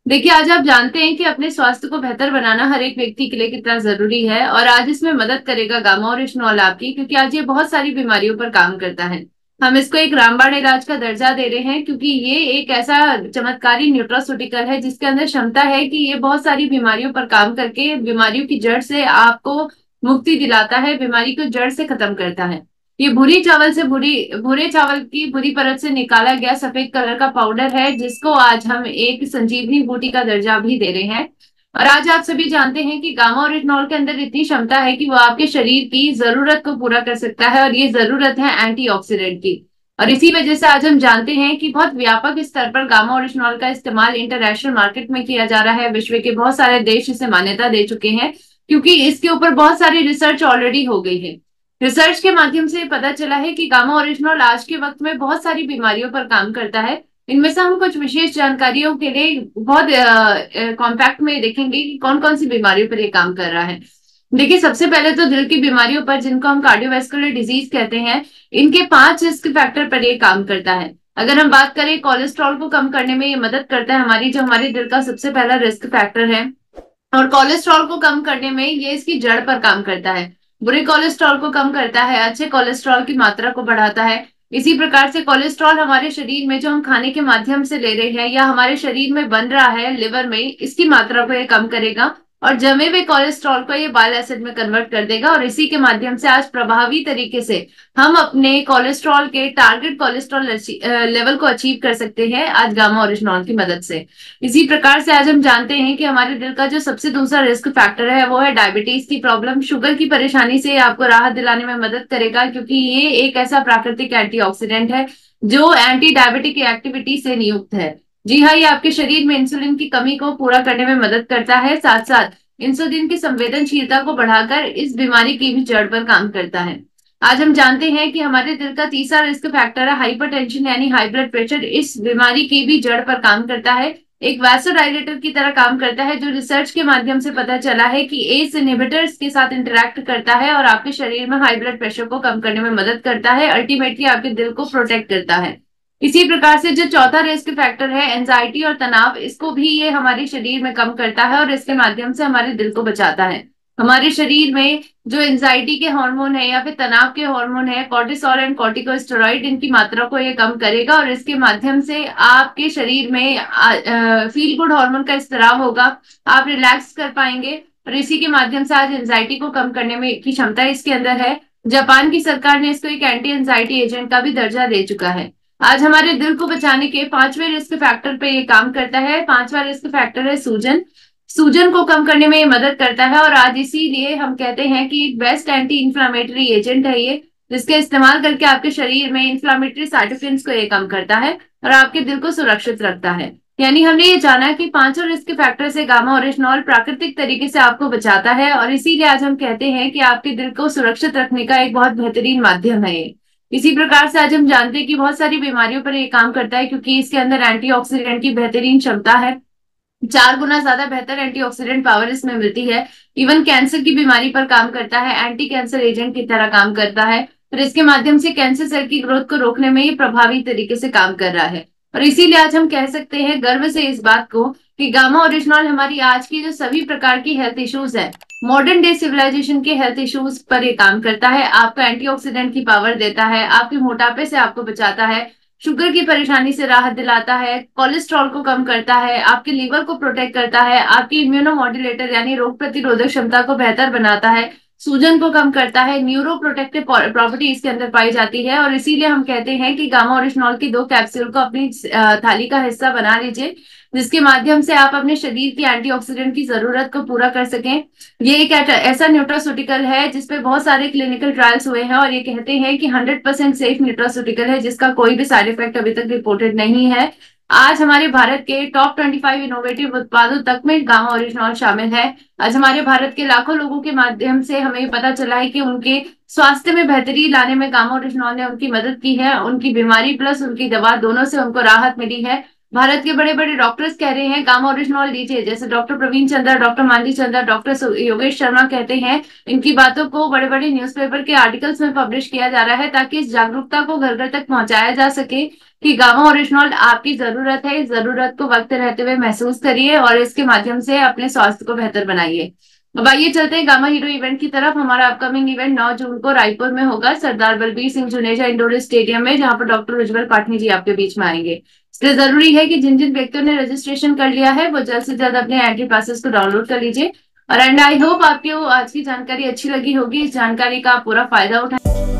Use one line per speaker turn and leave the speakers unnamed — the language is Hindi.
देखिए, आज आप जानते हैं कि अपने स्वास्थ्य को बेहतर बनाना हर एक व्यक्ति के लिए कितना जरूरी है, और आज इसमें मदद करेगा गामा ओरिजिनॉल आपकी, क्योंकि आज ये बहुत सारी बीमारियों पर काम करता है। हम इसको एक रामबाण इलाज का दर्जा दे रहे हैं, क्योंकि ये एक ऐसा चमत्कारी न्यूट्रास्यूटिकल है जिसके अंदर क्षमता है कि ये बहुत सारी बीमारियों पर काम करके बीमारियों की जड़ से आपको मुक्ति दिलाता है, बीमारी को जड़ से खत्म करता है। ये भूरे चावल की बुरी परत से निकाला गया सफेद कलर का पाउडर है, जिसको आज हम एक संजीवनी बूटी का दर्जा भी दे रहे हैं। और आज आप सभी जानते हैं कि गामा ओरिजिनॉल के अंदर इतनी क्षमता है कि वो आपके शरीर की जरूरत को पूरा कर सकता है, और ये जरूरत है एंटीऑक्सीडेंट की। और इसी वजह से आज हम जानते हैं कि बहुत व्यापक स्तर पर गामा ओरिजिनॉल का इस्तेमाल इंटरनेशनल मार्केट में किया जा रहा है। विश्व के बहुत सारे देश इसे मान्यता दे चुके हैं, क्योंकि इसके ऊपर बहुत सारी रिसर्च ऑलरेडी हो गई है। रिसर्च के माध्यम से पता चला है कि गामा ओरिजिनॉल आज के वक्त में बहुत सारी बीमारियों पर काम करता है। इनमें से हम कुछ विशेष जानकारियों के लिए बहुत कॉम्पैक्ट में देखेंगे कि कौन कौन सी बीमारियों पर ये काम कर रहा है। देखिए, सबसे पहले तो दिल की बीमारियों पर, जिनको हम कार्डियोवैस्कुलर डिजीज कहते हैं, इनके 5 रिस्क फैक्टर पर ये काम करता है। अगर हम बात करें, कोलेस्ट्रॉल को कम करने में ये मदद करता है, हमारे दिल का सबसे पहला रिस्क फैक्टर है। और कोलेस्ट्रॉल को कम करने में ये इसकी जड़ पर काम करता है। बुरे कोलेस्ट्रॉल को कम करता है, अच्छे कोलेस्ट्रॉल की मात्रा को बढ़ाता है। इसी प्रकार से कोलेस्ट्रॉल हमारे शरीर में जो हम खाने के माध्यम से ले रहे हैं या हमारे शरीर में बन रहा है लिवर में, इसकी मात्रा को ये कम करेगा, और जमे हुए कोलेस्ट्रॉल को ये बाइल एसिड में कन्वर्ट कर देगा। और इसी के माध्यम से आज प्रभावी तरीके से हम अपने कोलेस्ट्रॉल के टारगेट कोलेस्ट्रॉल लेवल को अचीव कर सकते हैं, आज गामा ओरिजिनॉल की मदद से। इसी प्रकार से आज हम जानते हैं कि हमारे दिल का जो सबसे दूसरा रिस्क फैक्टर है वो है डायबिटीज की प्रॉब्लम। शुगर की परेशानी से आपको राहत दिलाने में मदद करेगा, क्योंकि ये एक ऐसा प्राकृतिक एंटीऑक्सीडेंट है जो एंटी डायबिटिक एक्टिविटी से नियुक्त है। जी हाँ, ये आपके शरीर में इंसुलिन की कमी को पूरा करने में मदद करता है, साथ साथ इंसुलिन की संवेदनशीलता को बढ़ाकर इस बीमारी की भी जड़ पर काम करता है। आज हम जानते हैं कि हमारे दिल का तीसरा रिस्क फैक्टर है हाइपरटेंशन, यानी हाई ब्लड प्रेशर। इस बीमारी की भी जड़ पर काम करता है, एक वैसोडाइलेटर की तरह काम करता है, जो रिसर्च के माध्यम से पता चला है कि एस इनहिबिटर्स के साथ इंटरैक्ट करता है और आपके शरीर में हाई ब्लड प्रेशर को कम करने में मदद करता है, अल्टीमेटली आपके दिल को प्रोटेक्ट करता है। इसी प्रकार से जो चौथा रिस्क फैक्टर है एंजाइटी और तनाव, इसको भी ये हमारे शरीर में कम करता है और इसके माध्यम से हमारे दिल को बचाता है। हमारे शरीर में जो एंजाइटी के हार्मोन है या फिर तनाव के हार्मोन है, कॉर्टिसोल एंड कॉर्टिकोस्टेरॉइड, इनकी मात्रा को ये कम करेगा, और इसके माध्यम से आपके शरीर में फील गुड हार्मोन का स्त्राव होगा, आप रिलैक्स कर पाएंगे, और इसी के माध्यम से आज एंजाइटी को कम करने में की क्षमता इसके अंदर है। जापान की सरकार ने इसको एक एंटी एंजाइटी एजेंट का भी दर्जा दे चुका है। आज हमारे दिल को बचाने के 5वें रिस्क फैक्टर पे ये काम करता है। 5वां रिस्क फैक्टर है सूजन। सूजन को कम करने में ये मदद करता है, और आज इसीलिए हम कहते हैं कि एक बेस्ट एंटी इंफ्लामेटरी एजेंट है ये, जिसके इस्तेमाल करके आपके शरीर में इंफ्लामेटरी साइटोकिन्स को ये कम करता है और आपके दिल को सुरक्षित रखता है। यानी हमने ये जाना कि 5 रिस्क फैक्टर से गामा ओरिजिनॉल प्राकृतिक तरीके से आपको बचाता है, और इसीलिए आज हम कहते हैं कि आपके दिल को सुरक्षित रखने का एक बहुत बेहतरीन माध्यम है ये। इसी प्रकार से आज हम जानते हैं कि बहुत सारी बीमारियों पर ये काम करता है, क्योंकि इसके अंदर एंटीऑक्सीडेंट की बेहतरीन क्षमता है। 4 गुना ज्यादा बेहतर एंटीऑक्सीडेंट पावर इसमें मिलती है। इवन कैंसर की बीमारी पर काम करता है, एंटी कैंसर एजेंट की तरह काम करता है, और इसके माध्यम से कैंसर सेल की ग्रोथ को रोकने में ये प्रभावी तरीके से काम कर रहा है। और इसीलिए आज हम कह सकते हैं गर्व से इस बात को कि गामा ओरिजिनॉल हमारी आज की जो सभी प्रकार की हेल्थ इश्यूज है, मॉडर्न डे सिविलाइजेशन के हेल्थ इश्यूज पर ये काम करता है। आपको एंटीऑक्सीडेंट की पावर देता है, आपके मोटापे से आपको बचाता है, शुगर की परेशानी से राहत दिलाता है, कोलेस्ट्रॉल को कम करता है, आपके लीवर को प्रोटेक्ट करता है, आपकी इम्यूनोमॉड्यूलेटर यानी रोग प्रतिरोधक क्षमता को बेहतर बनाता है, सूजन को कम करता है, न्यूरो प्रोटेक्टिव प्रॉपर्टी इसके अंदर पाई जाती है। और इसीलिए हम कहते हैं कि गामा ओरिजिनॉल की 2 कैप्सूल को अपनी थाली का हिस्सा बना लीजिए, जिसके माध्यम से आप अपने शरीर की एंटीऑक्सीडेंट की जरूरत को पूरा कर सकें। ये एक ऐसा न्यूट्रास्यूटिकल है जिसपे बहुत सारे क्लिनिकल ट्रायल्स हुए हैं, और ये कहते हैं कि 100% सेफ न्यूट्रास्यूटिकल है, जिसका कोई भी साइड इफेक्ट अभी तक रिपोर्टेड नहीं है। आज हमारे भारत के टॉप 25 इनोवेटिव उत्पादों तक में गामा ओरिजिनॉल शामिल है। आज हमारे भारत के लाखों लोगों के माध्यम से हमें पता चला है कि उनके स्वास्थ्य में बेहतरी लाने में गामा ओरिजिनॉल ने उनकी मदद की है। उनकी बीमारी प्लस उनकी दवा दोनों से उनको राहत मिली है। भारत के बड़े बड़े डॉक्टर्स कह रहे हैं गामा ओरिजिनॉल लीजिए, जैसे डॉक्टर प्रवीण चंद्र, डॉक्टर मानवी चंद्र, डॉक्टर योगेश शर्मा कहते हैं। इनकी बातों को बड़े बड़े न्यूज़पेपर के आर्टिकल्स में पब्लिश किया जा रहा है ताकि इस जागरूकता को घर घर तक पहुंचाया जा सके कि गामा ओरिजिनॉल आपकी जरूरत है। इस जरूरत को वक्त रहते हुए महसूस करिए और इसके माध्यम से अपने स्वास्थ्य को बेहतर बनाइए। अब आइए चलते हैं गामा हीरो इवेंट की तरफ। हमारा अपकमिंग इवेंट 9 जून को रायपुर में होगा, सरदार बलबीर सिंह जुनेजा इंडोर स्टेडियम में, जहां पर डॉक्टर उज्जवल पाठनी जी आपके बीच में आएंगे। इसलिए जरूरी है कि जिन जिन व्यक्तियों ने रजिस्ट्रेशन कर लिया है वो जल्द से जल्द अपने एंट्री पासेस को डाउनलोड कर लीजिए। और एंड आई होप आपको आज की जानकारी अच्छी लगी होगी। इस जानकारी का आप पूरा फायदा उठाएं।